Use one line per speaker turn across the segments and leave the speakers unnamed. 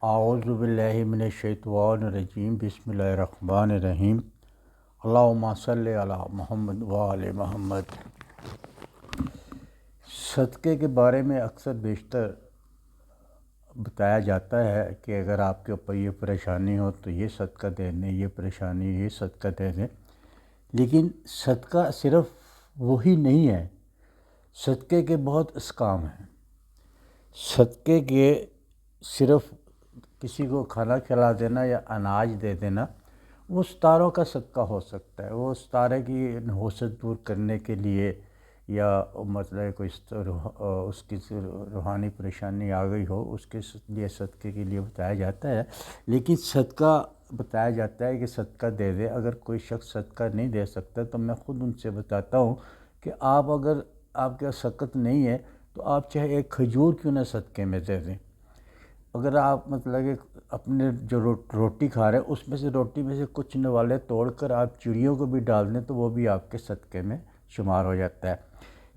اعوذ باللہ من الشیطان الرجیم، بسم اللہ الرحمن الرحیم۔ اللہم صلی علی محمد وآل محمد۔ صدقے کے بارے میں اکثر بیشتر بتایا جاتا ہے کہ اگر آپ کے اوپر یہ پریشانی ہو تو یہ صدقہ دے دیں، یہ پریشانی یہ صدقہ دے دیں، لیکن صدقہ صرف وہی نہیں ہے۔ صدقے کے بہت احکام ہیں۔ صدقے کے صرف کسی کو کھانا کھلا دینا یا اناج دے دینا وہ ستاروں کا صدقہ ہو سکتا ہے۔ وہ ستارے کی نحوست دور کرنے کے لیے یا مطلب کوئی اس کی روحانی پریشانی آ گئی ہو، اس کے لیے صدقے کے لیے بتایا جاتا ہے۔ لیکن صدقہ بتایا جاتا ہے کہ صدقہ دے دے۔ اگر کوئی شخص صدقہ نہیں دے سکتا تو میں خود ان سے بتاتا ہوں کہ آپ اگر آپ کے سخت نہیں ہے تو آپ چاہے ایک کھجور کیوں نہ صدقے میں دے دیں۔ اگر آپ مطلب کہ اپنے جو روٹی کھا رہے ہیں اس میں سے روٹی میں سے کچھ نوالے توڑ کر آپ چڑیوں کو بھی ڈال دیں تو وہ بھی آپ کے صدقے میں شمار ہو جاتا ہے۔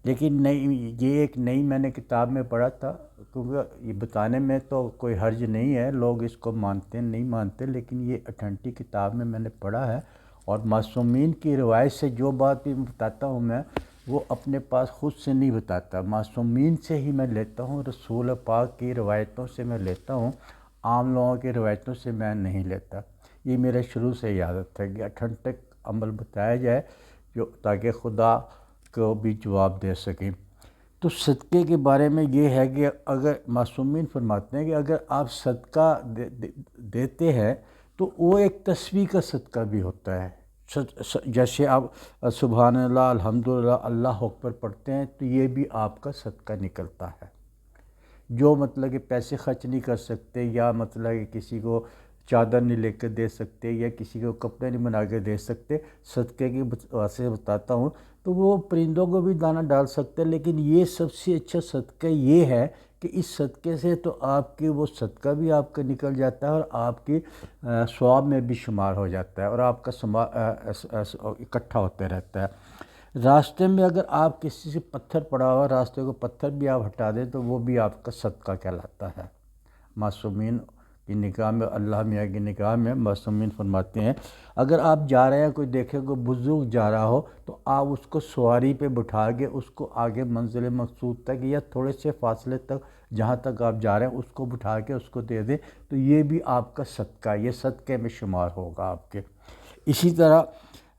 لیکن یہ ایک نئی میں نے کتاب میں پڑھا تھا، کیونکہ یہ بتانے میں تو کوئی حرج نہیں ہے، لوگ اس کو مانتے نہیں مانتے، لیکن یہ اتھینٹک کتاب میں نے پڑھا ہے۔ اور معصومین کی روایت سے جو بات بھی بتاتا ہوں میں وہ اپنے پاس خود سے نہیں بتاتا، معصومین سے ہی میں لیتا ہوں، رسول پاک کی روایتوں سے میں لیتا ہوں، عام لوگوں کی روایتوں سے میں نہیں لیتا۔ یہ میرے شروع سے ہی عادت ہے کہ اتھینٹک عمل بتایا جائے جو تاکہ خدا کو بھی جواب دے سکیں۔ تو صدقے کے بارے میں یہ ہے کہ اگر معصومین فرماتے ہیں کہ اگر آپ صدقہ دیتے ہیں تو وہ ایک تسبیح کا صدقہ بھی ہوتا ہے۔ جیسے آپ سبحان اللہ، الحمدللہ، اللہ اکبر پڑھتے ہیں تو یہ بھی آپ کا صدقہ نکلتا ہے۔ جو مطلب کہ پیسے خرچ نہیں کر سکتے یا مطلب کہ کسی کو چادر نہیں لے کے دے سکتے یا کسی کو کپڑے نہیں بنا کے دے سکتے، صدقے کی واسطے بتاتا ہوں، تو وہ پرندوں کو بھی دانہ ڈال سکتے ہیں۔ لیکن یہ سب سے اچھا صدقہ یہ ہے کہ اس صدقے سے تو آپ کے وہ صدقہ بھی آپ کا نکل جاتا ہے اور آپ کی ثواب میں بھی شمار ہو جاتا ہے اور آپ کا اکٹھا ہوتے رہتا ہے۔ راستے میں اگر آپ کسی سے پتھر پڑا ہوا راستے کو پتھر بھی آپ ہٹا دیں تو وہ بھی آپ کا صدقہ کہلاتا ہے۔ معصومین کی نگاہ میں، اللہ میاں کی نگاہ میں معصومین فرماتے ہیں اگر آپ جا رہے ہیں، کوئی دیکھے کوئی بزرگ جا رہا ہو تو آپ اس کو سواری پہ بٹھا کے اس کو آگے منزل مقصود تک یا تھوڑے سے فاصلے تک جہاں تک آپ جا رہے ہیں اس کو بٹھا کے اس کو دے دیں تو یہ بھی آپ کا صدقہ، یہ صدقے میں شمار ہوگا آپ کے۔ اسی طرح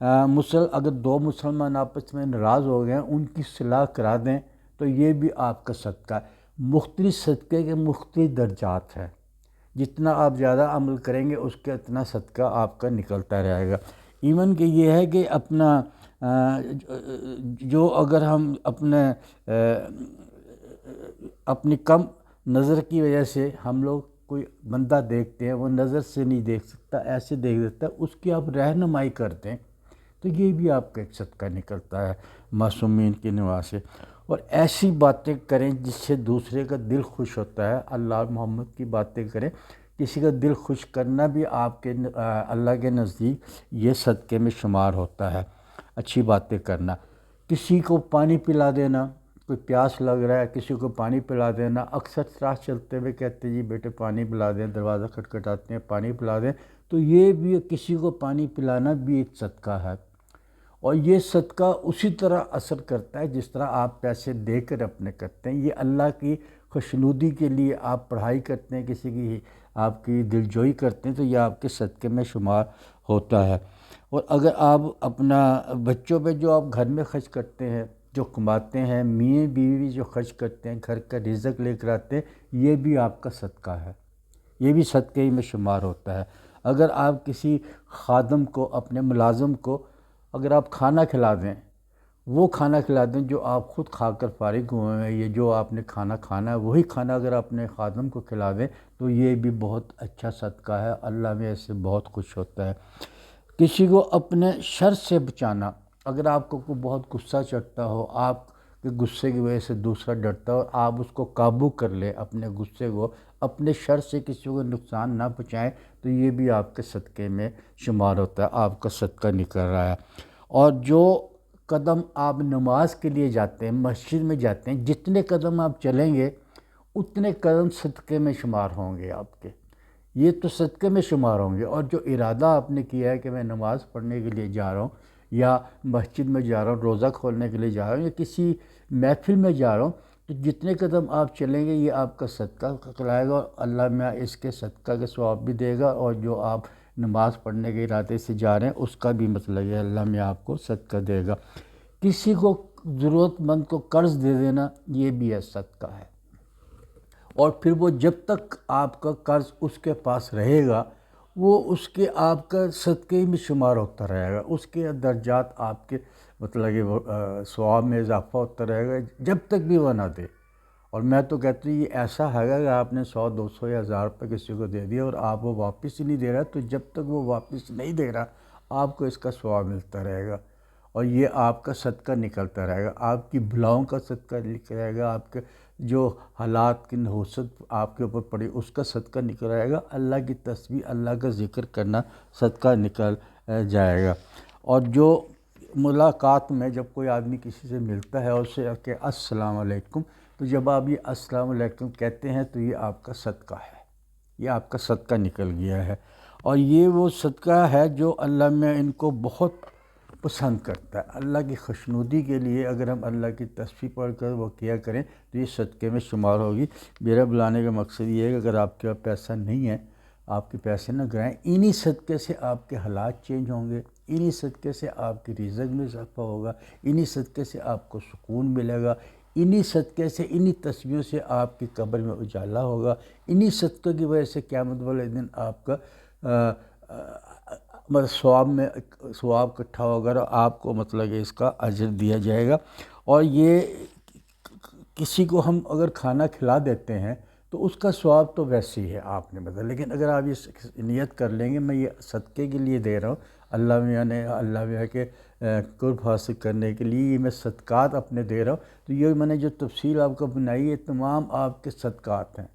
اگر دو مسلمان آپس میں ناراض ہو گئے ہیں ان کی صلاح کرا دیں تو یہ بھی آپ کا صدقہ ہے۔ مختلف صدقے کے مختلف درجات ہیں، جتنا آپ زیادہ عمل کریں گے اس کے اتنا صدقہ آپ کا نکلتا رہے گا۔ ایون کہ یہ ہے کہ جو اگر ہم اپنی کم نظر کی وجہ سے ہم لوگ کوئی بندہ دیکھتے ہیں، وہ نظر سے نہیں دیکھ سکتا، ایسے دیکھ دیتا ہے، اس کی آپ رہنمائی کر دیں تو یہ بھی آپ کا ایک صدقہ نکلتا ہے معصومین کی نگاہ سے۔ اور ایسی باتیں کریں جس سے دوسرے کا دل خوش ہوتا ہے، اللہ اور محمد کی باتیں کریں، کسی کا دل خوش کرنا بھی آپ کے اللہ کے نزدیک یہ صدقے میں شمار ہوتا ہے۔ اچھی باتیں کرنا، کسی کو پانی پلا دینا، کوئی پیاس لگ رہا ہے کسی کو پانی پلا دینا، اکثر راہ چلتے ہوئے کہتے ہیں جی بیٹے پانی پلا دیں، دروازہ کھٹکھٹاتے ہیں پانی پلا دیں، تو یہ بھی کسی کو پانی پلانا بھی ایک صدقہ ہے۔ اور یہ صدقہ اسی طرح اثر کرتا ہے جس طرح آپ پیسے دے کر اپنے کرتے ہیں۔ یہ اللہ کی خوشنودی کے لیے آپ پڑھائی کرتے ہیں، کسی کی آپ کی دلجوئی کرتے ہیں تو یہ آپ کے صدقے میں شمار ہوتا ہے۔ اور اگر آپ اپنا بچوں پہ جو آپ گھر میں خرچ کرتے ہیں، جو کماتے ہیں، میاں بیوی جو خرچ کرتے ہیں، گھر کا رزق لے کر آتے ہیں، یہ بھی آپ کا صدقہ ہے، یہ بھی صدقے ہی میں شمار ہوتا ہے۔ اگر آپ کسی خادم کو، اپنے ملازم کو اگر آپ کھانا کھلا دیں، وہ کھانا کھلا دیں جو آپ خود کھا کر فارغ ہوئے ہیں، یہ جو آپ نے کھانا کھانا ہے وہی کھانا اگر اپنے خادم کو کھلا دیں تو یہ بھی بہت اچھا صدقہ ہے، اللہ میں اس سے بہت خوش ہوتا ہے۔ کسی کو اپنے شر سے بچانا، اگر آپ کو کوئی بہت غصہ چڑھتا ہو، آپ کے غصے کی وجہ سے دوسرا ڈرتا ہو، آپ اس کو قابو کر لیں، اپنے غصے کو، اپنے شر سے کسی کو نقصان نہ پہنچائیں تو یہ بھی آپ کے صدقے میں شمار ہوتا ہے، آپ کا صدقہ نکل رہا ہے۔ اور جو قدم آپ نماز کے لیے جاتے ہیں، مسجد میں جاتے ہیں، جتنے قدم آپ چلیں گے اتنے قدم صدقے میں شمار ہوں گے آپ کے۔ یہ تو صدقے میں شمار ہوں گے۔ اور جو ارادہ آپ نے کیا ہے کہ میں نماز پڑھنے کے لیے جا رہا ہوں، یا مسجد میں جا رہا ہوں، روزہ کھولنے کے لیے جا رہا ہوں، یا کسی محفل میں جا رہا ہوں، تو جتنے قدم آپ چلیں گے یہ آپ کا صدقہ کہلائے گا، اور اللہ میاں اس کے صدقہ کے ثواب بھی دے گا، اور جو آپ نماز پڑھنے کے ارادے سے جا رہے ہیں اس کا بھی مطلب ہے اللہ میاں آپ کو صدقہ دے گا۔ کسی کو ضرورت مند کو قرض دے دینا یہ بھی ہے صدقہ ہے، اور پھر وہ جب تک آپ کا قرض اس کے پاس رہے گا وہ اس کے آپ کا صدقے میں شمار ہوتا رہے گا، اس کے درجات آپ کے مطلب کہ ثواب میں اضافہ ہوتا رہے گا جب تک بھی وہ نہ دے۔ اور میں تو کہتا ہوں یہ ایسا ہے کہ آپ نے 100 200 یا 1000 روپے کسی کو دے دیا اور آپ وہ واپس ہی نہیں دے رہا، تو جب تک وہ واپس نہیں دے رہا آپ کو اس کا ثواب ملتا رہے گا، اور یہ آپ کا صدقہ نکلتا رہے گا، آپ کی بلاؤں کا صدقہ نکل رہے گا، آپ کے جو حالات کی نحوست آپ کے اوپر پڑی اس کا صدقہ نکل رہے گا، اللہ کی تسبیح اللہ کا ذکر کرنا صدقہ نکل جائے گا۔ اور جو ملاقات میں جب کوئی آدمی کسی سے ملتا ہے اور اسے کہ السلام علیکم، تو جب آپ یہ السلام علیکم کہتے ہیں تو یہ آپ کا صدقہ ہے، یہ آپ کا صدقہ نکل گیا ہے، اور یہ وہ صدقہ ہے جو اللہ میں ان کو بہت پسند کرتا ہے۔ اللہ کی خوشنودی کے لیے اگر ہم اللہ کی تسبیح پڑھ کر وہ کیا کریں تو یہ صدقے میں شمار ہوگی۔ میرا بلانے کا مقصد یہ ہے کہ اگر آپ کے پاس پیسہ نہیں ہے، آپ کے پیسے نہ گرائیں، انہی صدقے سے آپ کے حالات چینج ہوں گے، انہی صدقے سے آپ کی رزق میں اضافہ ہوگا، انہی صدقے سے آپ کو سکون ملے گا، انہی صدقے سے انہی تسبیحوں سے آپ کی قبر میں اجالا ہوگا، انہی صدقے کی وجہ سے قیامت والے دن آپ کا ثواب اکٹھا ہوگا اور آپ کو مطلب کہ اس کا اجر دیا جائے گا۔ اور یہ کسی کو ہم اگر کھانا کھلا دیتے ہیں تو اس کا ثواب تو ویسے ہی ہے آپ نے بتایا، لیکن اگر آپ یہ نیت کر لیں گے میں یہ صدقے کے لیے دے رہا ہوں، اللہ میاں کے قرب حاصل کرنے کے لیے یہ میں صدقات اپنے دے رہا ہوں، تو یہ میں نے جو تفصیل آپ کو بنائی ہے تمام آپ کے صدقات ہیں۔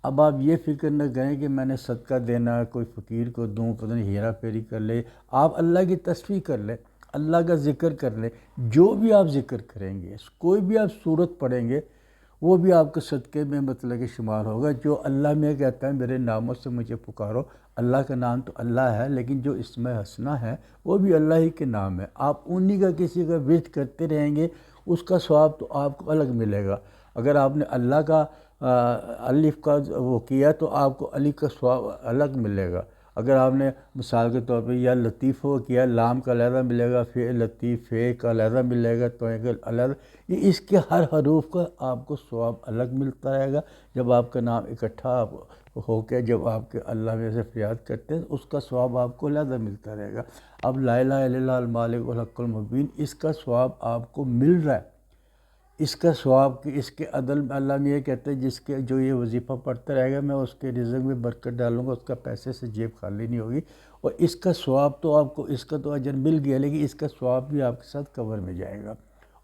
اب آپ یہ فکر نہ کریں کہ میں نے صدقہ دینا ہے کوئی فقیر کو دوں، پتہ نہیں ہیرا پھیری کر لے، آپ اللہ کی تسبیح کر لیں، اللہ کا ذکر کر لیں، جو بھی آپ ذکر کریں گے، کوئی بھی آپ سورت پڑھیں گے وہ بھی آپ کے صدقے میں مطلب کہ شمار ہوگا۔ جو اللہ میں کہتا ہے میرے ناموں سے مجھے پکارو، اللہ کا نام تو اللہ ہے لیکن جو اسم حسنہ ہے وہ بھی اللہ ہی کے نام ہے، آپ انہی کا کسی کا ورد کرتے رہیں گے اس کا ثواب تو آپ کو الگ ملے گا۔ اگر آپ نے اللہ کا الف کا وہ کیا تو آپ کو الف کا ثواب الگ ملے گا، اگر آپ نے مثال کے طور پہ یا لطیف کو کیا لام کا علیحدہ ملے گا، پھر لطیف فے کا علیحدہ ملے گا، تو علیحدہ، یہ اس کے ہر حروف کا آپ کو ثواب الگ ملتا رہے گا۔ جب آپ کا نام اکٹھا ہو کے جب آپ کے اللہ میں سے فریاد کرتے ہیں اس کا ثواب آپ کو علیحدہ ملتا رہے گا۔ اب لا الہ الا اللہ المالک الحق المبین، اس کا ثواب آپ کو مل رہا ہے، اس کا ثواب کی اس کے عدل میں اللہ میں یہ کہتے ہیں جس کے جو یہ وظیفہ پڑھتا رہے گا میں اس کے رزق میں برکت ڈالوں گا، اس کا پیسے سے جیب خالی نہیں ہوگی، اور اس کا ثواب تو آپ کو اس کا تو اجر مل گیا لیکن اس کا ثواب بھی آپ کے ساتھ قبر میں جائے گا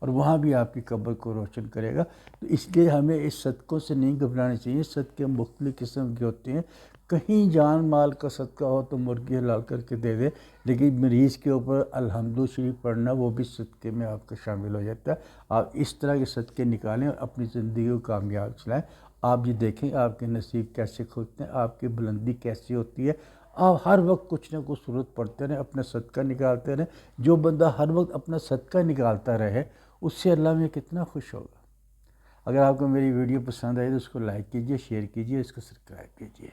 اور وہاں بھی آپ کی قبر کو روشن کرے گا۔ تو اس لیے ہمیں اس صدقوں سے نہیں گھبرانا چاہیے۔ صدقے مختلف قسم کے ہوتے ہیں، کہیں جان مال کا صدقہ ہو تو مرغی حلال کر کے دے دے، لیکن مریض کے اوپر الحمد شریف پڑھنا وہ بھی صدقے میں آپ کا شامل ہو جاتا ہے۔ آپ اس طرح کے صدقے نکالیں اور اپنی زندگی کو کامیاب چلائیں۔ آپ یہ دیکھیں آپ کے نصیب کیسے کھلتے ہیں، آپ کی بلندی کیسی ہوتی ہے۔ آپ ہر وقت کچھ نہ کچھ صورت پڑھتے رہیں، اپنا صدقہ نکالتے رہیں۔ جو بندہ ہر وقت اپنا صدقہ نکالتا رہے اس سے اللہ میں کتنا خوش ہوگا۔ اگر آپ کو میری ویڈیو پسند آئی تو اس کو لائک کیجئے، شیئر کیجئے، اس کو سبسکرائب کیجئے۔